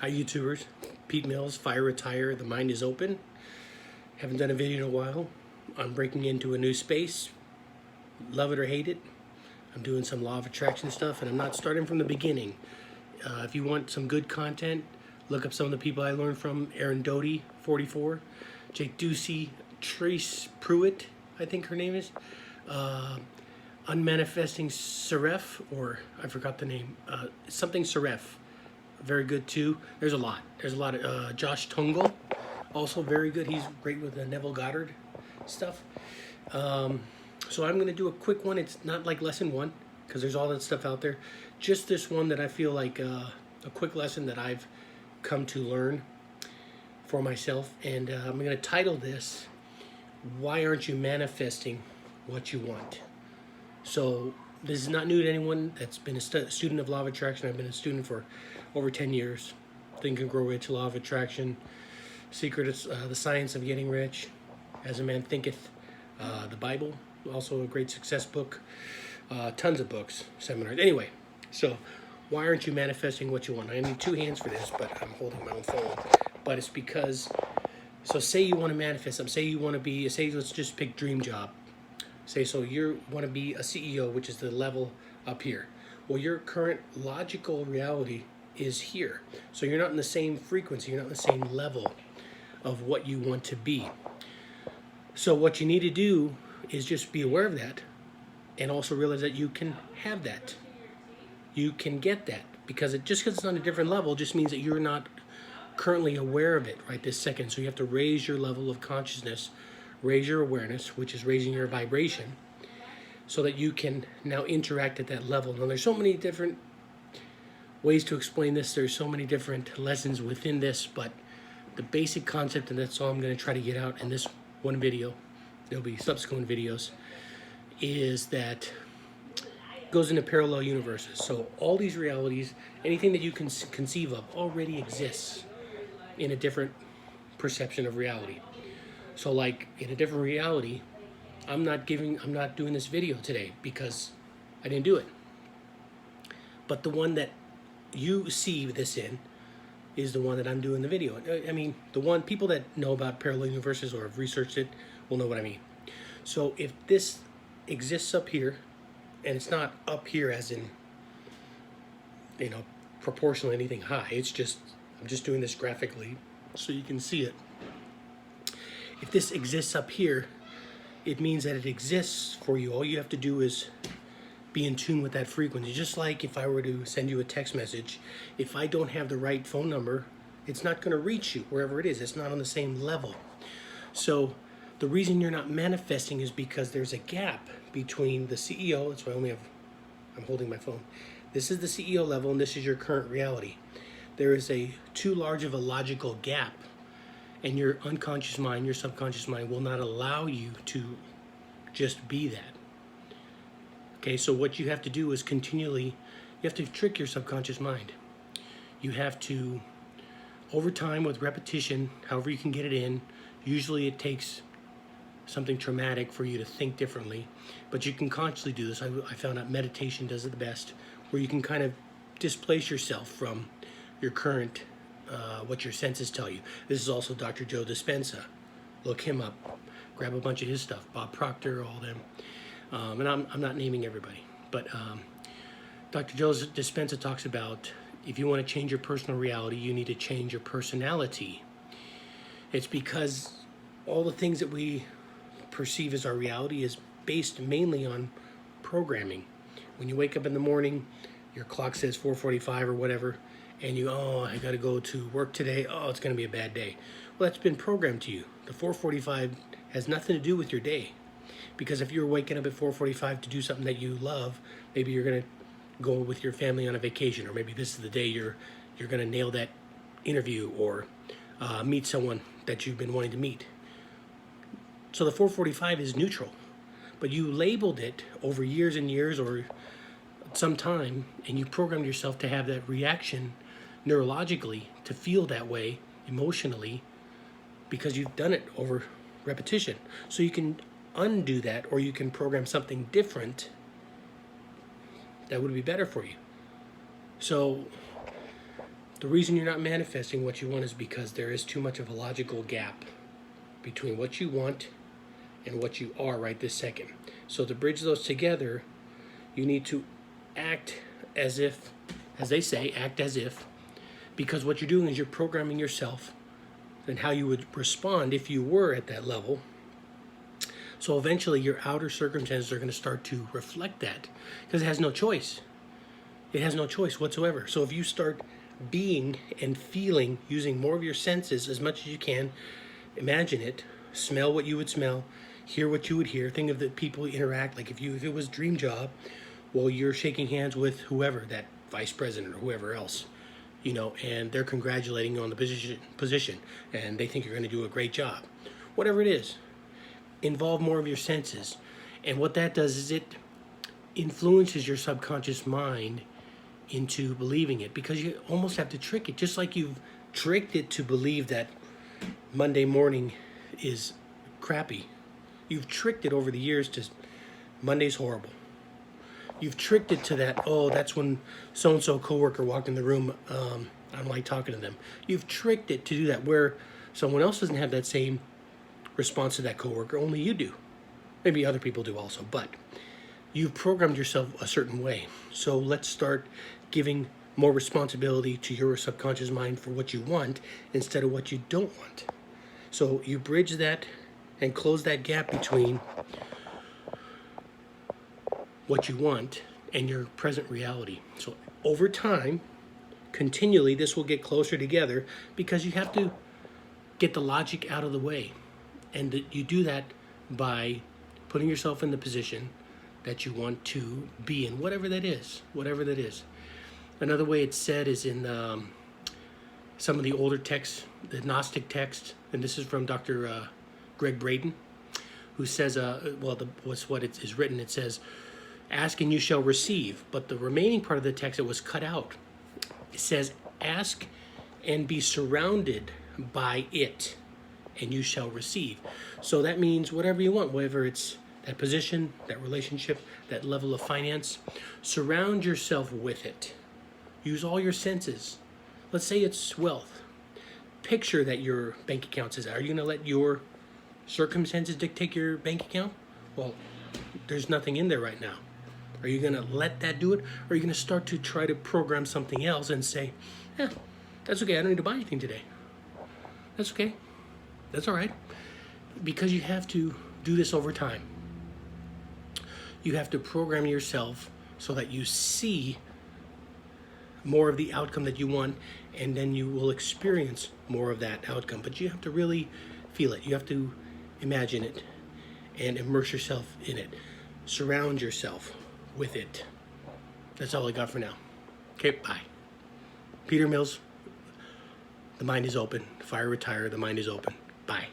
Hi YouTubers, Pete Mills, Fire Retire, The Mind is Open. Haven't done a video in a while. I'm breaking into a new space. Love it or hate it. I'm doing some law of attraction stuff and I'm not starting from the beginning. If you want some good content, look up some of the people I learned from. Aaron Doty, 44. Jake Ducey, Trace Pruitt, I think her name is. Unmanifesting Seraph, or I forgot the name. Something Seraph. Very good too. There's a lot of Josh Tungle, also very good. He's great with the Neville Goddard stuff. So I'm going to do a quick one. It's not like lesson one because there's all that stuff out there. Just this one that I feel like a quick lesson that I've come to learn for myself. And I'm going to title this, Why Aren't You Manifesting What You Want? So this is not new to anyone that's been a student of Law of Attraction. I've been a student for over 10 years. Think and Grow Rich, Law of Attraction, Secret is the Science of Getting Rich, As a Man Thinketh, the Bible, also a great success book, tons of books, seminars. Anyway, so why aren't you manifesting what you want? I need two hands for this, but I'm holding my own phone. But it's because, so say you want to manifest something. Say you want to be, say let's just pick dream job. Say so you want to be a CEO, which is the level up here. Well, your current logical reality is here. So you're not in the same frequency, you're not in the same level of what you want to be. So what you need to do is just be aware of that and also realize that you can have that. You can get that, because just because it's on a different level just means that you're not currently aware of it right this second. So you have to raise your level of consciousness, raise your awareness, which is raising your vibration, so that you can now interact at that level. Now there's so many different ways to explain this. There's so many different lessons within this, but the basic concept, and that's all I'm going to try to get out in this one video, there'll be subsequent videos, is that it goes into parallel universes. So all these realities, anything that you can conceive of already exists in a different perception of reality. So like in a different reality, I'm not doing this video today because I didn't do it. But the one that you see this in is the one that I'm doing the video. I mean, the one, people that know about parallel universes or have researched it will know what I mean. So if this exists up here, and it's not up here as in, you know, proportional anything high, it's just, I'm just doing this graphically so you can see it. If this exists up here, it means that it exists for you. All you have to do is be in tune with that frequency. Just like if I were to send you a text message, if I don't have the right phone number, it's not going to reach you wherever it is. It's not on the same level. So the reason you're not manifesting is because there's a gap between the CEO. That's why I'm holding my phone. This is the CEO level and this is your current reality. There is too large of a logical gap, and your unconscious mind, your subconscious mind will not allow you to just be that. Okay, so what you have to do is you have to trick your subconscious mind. You have to, over time with repetition, however you can get it in, usually it takes something traumatic for you to think differently, but you can consciously do this. I found out meditation does it the best, where you can kind of displace yourself from your current, what your senses tell you. This is also Dr. Joe Dispenza. Look him up. Grab a bunch of his stuff. Bob Proctor, all them. And I'm not naming everybody, but Dr. Joe Dispenza talks about if you want to change your personal reality, you need to change your personality. It's because all the things that we perceive as our reality is based mainly on programming. When you wake up in the morning, your clock says 4:45 or whatever, and I got to go to work today. Oh, it's going to be a bad day. Well, that's been programmed to you. The 4:45 has nothing to do with your day. Because if you're waking up at 4:45 to do something that you love, maybe you're going to go with your family on a vacation, or maybe this is the day you're going to nail that interview or meet someone that you've been wanting to meet. So the 4:45 is neutral, but you labeled it over years and years or some time, and you programmed yourself to have that reaction neurologically, to feel that way emotionally, because you've done it over repetition. So you can undo that, or you can program something different that would be better for you. So The reason you're not manifesting what you want is because there is too much of a logical gap between what you want and what you are right this second. So to bridge those together, you need to act as if, as they say, act as if, because what you're doing is you're programming yourself and how you would respond if you were at that level. So eventually your outer circumstances are going to start to reflect that, because it has no choice. It has no choice whatsoever. So if you start being and feeling, using more of your senses as much as you can, imagine it, smell what you would smell, hear what you would hear, think of the people you interact, like if it was dream job, well, you're shaking hands with whoever, that vice president or whoever else, and they're congratulating you on the position, and they think you're going to do a great job. Whatever it is, involve more of your senses. And what that does is it influences your subconscious mind into believing it, because you almost have to trick it, just like you've tricked it to believe that Monday morning is crappy. You've tricked it over the years to Monday's horrible. You've tricked it to that, oh, that's when so-and-so coworker walked in the room, I don't like talking to them. You've tricked it to do that, where someone else doesn't have that same response to that coworker, only you do. Maybe other people do also, but you've programmed yourself a certain way. So let's start giving more responsibility to your subconscious mind for what you want instead of what you don't want. So you bridge that and close that gap between what you want and your present reality. So over time, continually, this will get closer together, because you have to get the logic out of the way. And you do that by putting yourself in the position that you want to be in, whatever that is, whatever that is. Another way it's said is in some of the older texts, the Gnostic texts, and this is from Dr. Greg Braden, who says, what it is written, it says, ask and you shall receive. But the remaining part of the text that was cut out, it says, ask and be surrounded by it, and you shall receive. So that means whatever you want, whether it's that position, that relationship, that level of finance, surround yourself with it. Use all your senses. Let's say it's wealth. Picture that your bank account says, are you going to let your circumstances dictate your bank account? Well, there's nothing in there right now. Are you going to let that do it? Or are you going to start to try to program something else and say, that's okay, I don't need to buy anything today. That's okay. That's all right. Because you have to do this over time. You have to program yourself so that you see more of the outcome that you want, and then you will experience more of that outcome. But you have to really feel it. You have to imagine it and immerse yourself in it. Surround yourself with it. That's all I got for now. Okay, bye. Peter Mills, the mind is open. Fire retire, the mind is open. Bye.